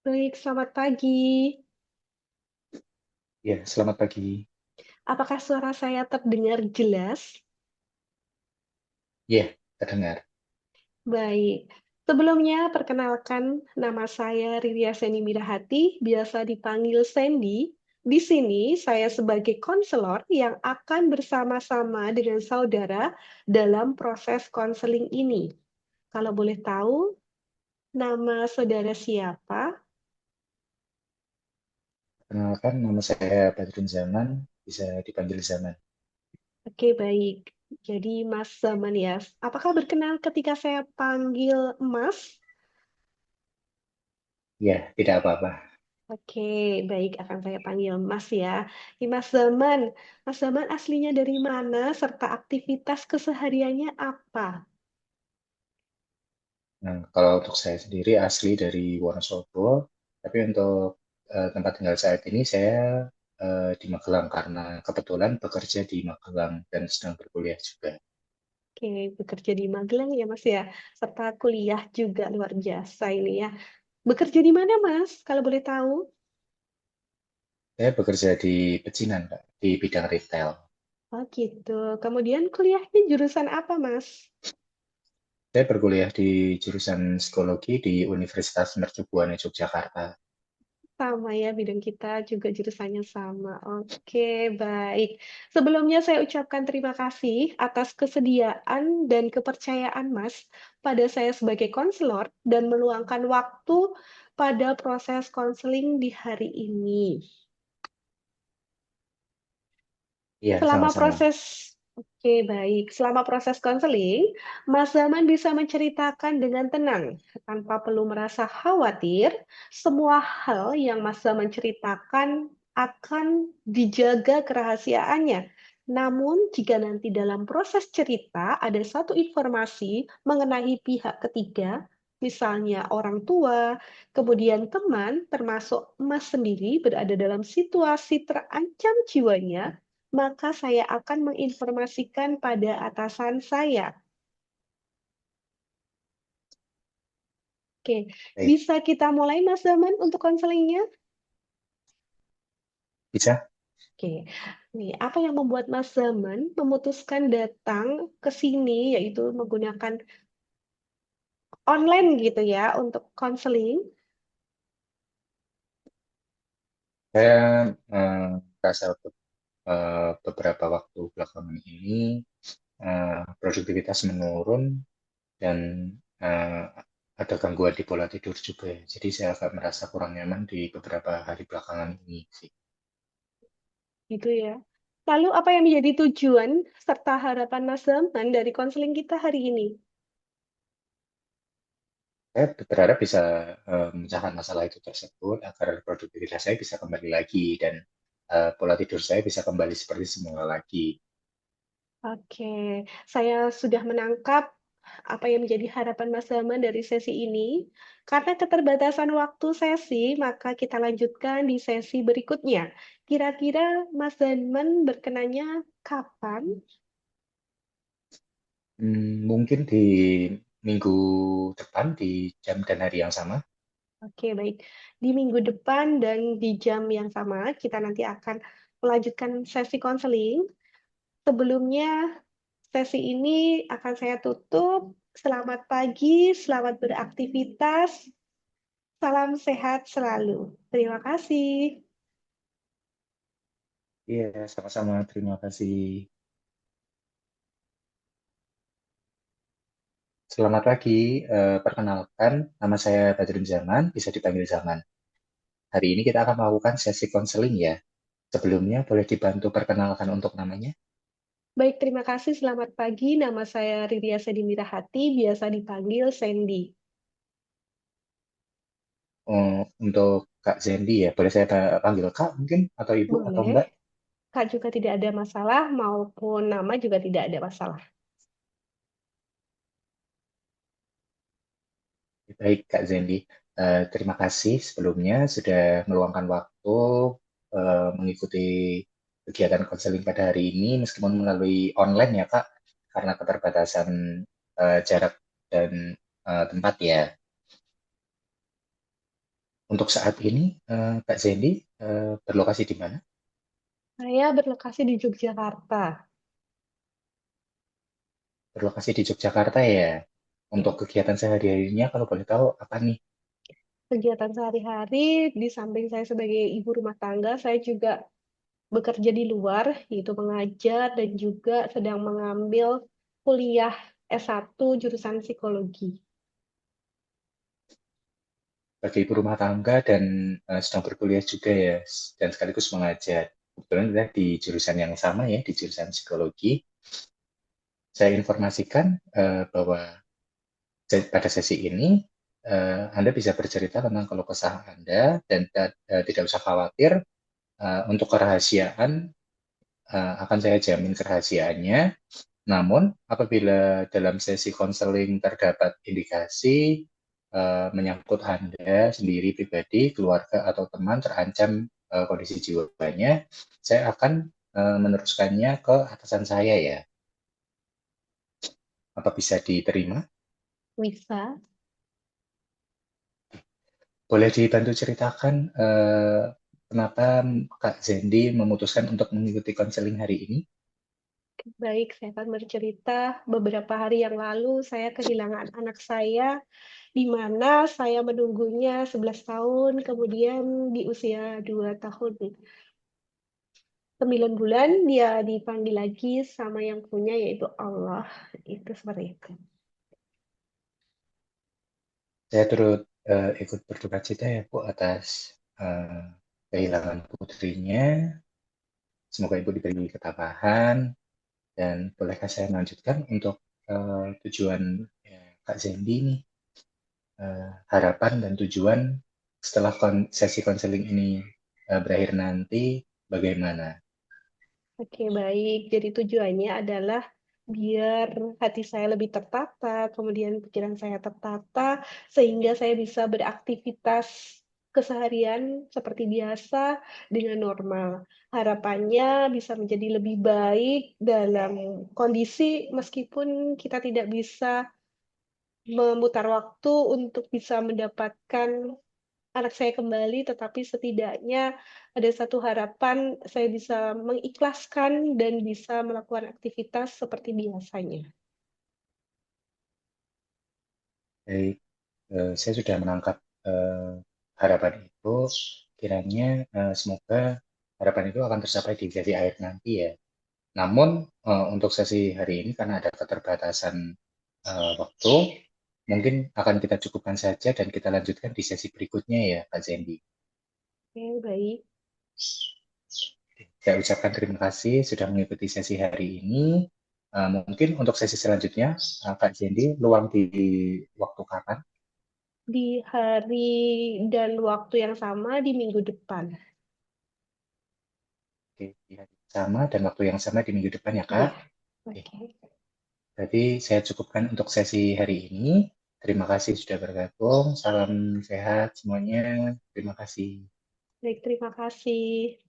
Baik, selamat pagi. Ya, selamat pagi. Apakah suara saya terdengar jelas? Ya, terdengar. Baik. Sebelumnya, perkenalkan nama saya Riria Seni Mirahati, biasa dipanggil Sandy. Di sini, saya sebagai konselor yang akan bersama-sama dengan saudara dalam proses konseling ini. Kalau boleh tahu, nama saudara siapa? Perkenalkan, nama saya Badrun Zaman, bisa dipanggil Zaman. Oke, baik. Jadi, Mas Zaman ya. Apakah berkenan ketika saya panggil Mas? Ya, tidak apa-apa. Oke, baik akan saya panggil Mas ya. Mas Zaman. Mas Zaman aslinya dari mana serta aktivitas kesehariannya apa? Nah, kalau untuk saya sendiri asli dari Wonosobo, tapi untuk tempat tinggal saat ini saya di Magelang karena kebetulan bekerja di Magelang dan sedang berkuliah juga. Oke, bekerja di Magelang ya Mas ya. Serta kuliah juga luar biasa ini ya. Bekerja di mana Mas? Kalau boleh tahu? Saya bekerja di Pecinan, Kak, di bidang retail. Oh gitu. Kemudian kuliahnya jurusan apa Mas? Saya berkuliah di jurusan psikologi di Universitas Mercubuana Yogyakarta. Sama ya, bidang kita juga jurusannya sama. Oke, baik. Sebelumnya saya ucapkan terima kasih atas kesediaan dan kepercayaan Mas pada saya sebagai konselor dan meluangkan waktu pada proses konseling di hari ini. Iya, Selama sama-sama. proses Oke, baik. Selama proses konseling, Mas Zaman bisa menceritakan dengan tenang tanpa perlu merasa khawatir. Semua hal yang Mas Zaman ceritakan akan dijaga kerahasiaannya. Namun, jika nanti dalam proses cerita ada satu informasi mengenai pihak ketiga, misalnya orang tua, kemudian teman, termasuk Mas sendiri berada dalam situasi terancam jiwanya, maka saya akan menginformasikan pada atasan saya. Oke, Baik, bisa kita mulai Mas Zaman untuk konselingnya? bisa? Oke, nih apa yang membuat Mas Zaman memutuskan datang ke sini, yaitu menggunakan online gitu ya untuk konseling? Saya merasa beberapa waktu belakangan ini produktivitas menurun dan eh, ada gangguan di pola tidur juga. Jadi saya agak merasa kurang nyaman di beberapa hari belakangan ini sih. Gitu ya. Lalu apa yang menjadi tujuan serta harapan Mas Zaman dari konseling kita hari ini? Saya berharap bisa memecahkan masalah itu tersebut agar produktivitas saya bisa kembali lagi dan pola tidur saya bisa kembali seperti semula lagi. Oke, saya sudah menangkap apa yang menjadi harapan Mas Zaman dari sesi ini. Karena keterbatasan waktu sesi, maka kita lanjutkan di sesi berikutnya. Kira-kira Mas Zaman berkenanya kapan? Mungkin di minggu depan di jam dan hari yang sama. Oke, baik. Di minggu depan dan di jam yang sama, kita nanti akan melanjutkan sesi konseling. Sebelumnya, sesi ini akan saya tutup. Selamat pagi, selamat beraktivitas. Salam sehat selalu. Terima kasih. Iya, sama-sama. Terima kasih. Selamat pagi. Perkenalkan, nama saya Badrun Zaman, bisa dipanggil Zaman. Hari ini kita akan melakukan sesi konseling ya. Sebelumnya, boleh dibantu perkenalkan untuk namanya? Baik, terima kasih. Selamat pagi. Nama saya Riria Sedimirahati, biasa dipanggil Sandy. Untuk Kak Zendi ya, boleh saya panggil Kak mungkin? Atau Ibu atau Boleh. enggak? Kak juga tidak ada masalah, maupun nama juga tidak ada masalah. Baik, Kak Zendi. Terima kasih sebelumnya sudah meluangkan waktu mengikuti kegiatan konseling pada hari ini, meskipun melalui online ya, Kak, karena keterbatasan jarak dan tempat ya. Untuk saat ini, Kak Zendi berlokasi di mana? Saya berlokasi di Yogyakarta. Berlokasi di Yogyakarta ya. Untuk Ya. kegiatan sehari-harinya, kalau boleh tahu apa nih? Kegiatan sehari-hari, di samping saya sebagai ibu rumah tangga, saya juga bekerja di luar, yaitu mengajar dan juga sedang mengambil kuliah S1 jurusan psikologi. Sebagai ibu rumah tangga dan sedang berkuliah juga ya, dan sekaligus mengajar. Kebetulan kita di jurusan yang sama ya, di jurusan psikologi. Saya informasikan bahwa pada sesi ini Anda bisa bercerita tentang keluh kesah Anda dan tidak usah khawatir untuk kerahasiaan akan saya jamin kerahasiaannya. Namun apabila dalam sesi konseling terdapat indikasi menyangkut Anda sendiri pribadi, keluarga atau teman terancam kondisi jiwanya, saya akan meneruskannya ke atasan saya ya. Apa bisa diterima? Bisa. Boleh dibantu ceritakan kenapa Kak Zendi memutuskan untuk mengikuti konseling hari ini? Baik, saya akan bercerita. Beberapa hari yang lalu, saya kehilangan anak saya, di mana saya menunggunya 11 tahun, kemudian di usia 2 tahun. 9 bulan, dia dipanggil lagi sama yang punya, yaitu Allah. Itu seperti itu. Saya turut ikut berduka cita ya Bu atas kehilangan putrinya. Semoga Ibu diberi ketabahan dan bolehkah saya melanjutkan untuk tujuan ya, Kak Zendi nih, harapan dan tujuan setelah sesi konseling ini berakhir nanti bagaimana? Oke, baik. Jadi tujuannya adalah biar hati saya lebih tertata, kemudian pikiran saya tertata, sehingga saya bisa beraktivitas keseharian seperti biasa dengan normal. Harapannya bisa menjadi lebih baik dalam kondisi meskipun kita tidak bisa memutar waktu untuk bisa mendapatkan anak saya kembali, tetapi setidaknya ada satu harapan saya bisa mengikhlaskan dan bisa melakukan aktivitas seperti biasanya. Baik, saya sudah menangkap harapan itu. Kiranya semoga harapan itu akan tercapai di sesi akhir nanti ya. Namun untuk sesi hari ini karena ada keterbatasan waktu, mungkin akan kita cukupkan saja dan kita lanjutkan di sesi berikutnya ya, Pak Zendi. Oke, baik. Saya ucapkan terima kasih sudah mengikuti sesi hari ini. Mungkin untuk sesi selanjutnya, Kak Zendi luang di waktu kapan? Di hari dan waktu yang sama di minggu depan. Oke, di hari yang sama dan waktu yang sama di minggu depan ya, Iya, Kak. Oke. oke. Jadi saya cukupkan untuk sesi hari ini. Terima kasih sudah bergabung. Salam sehat semuanya. Terima kasih. Baik, terima kasih.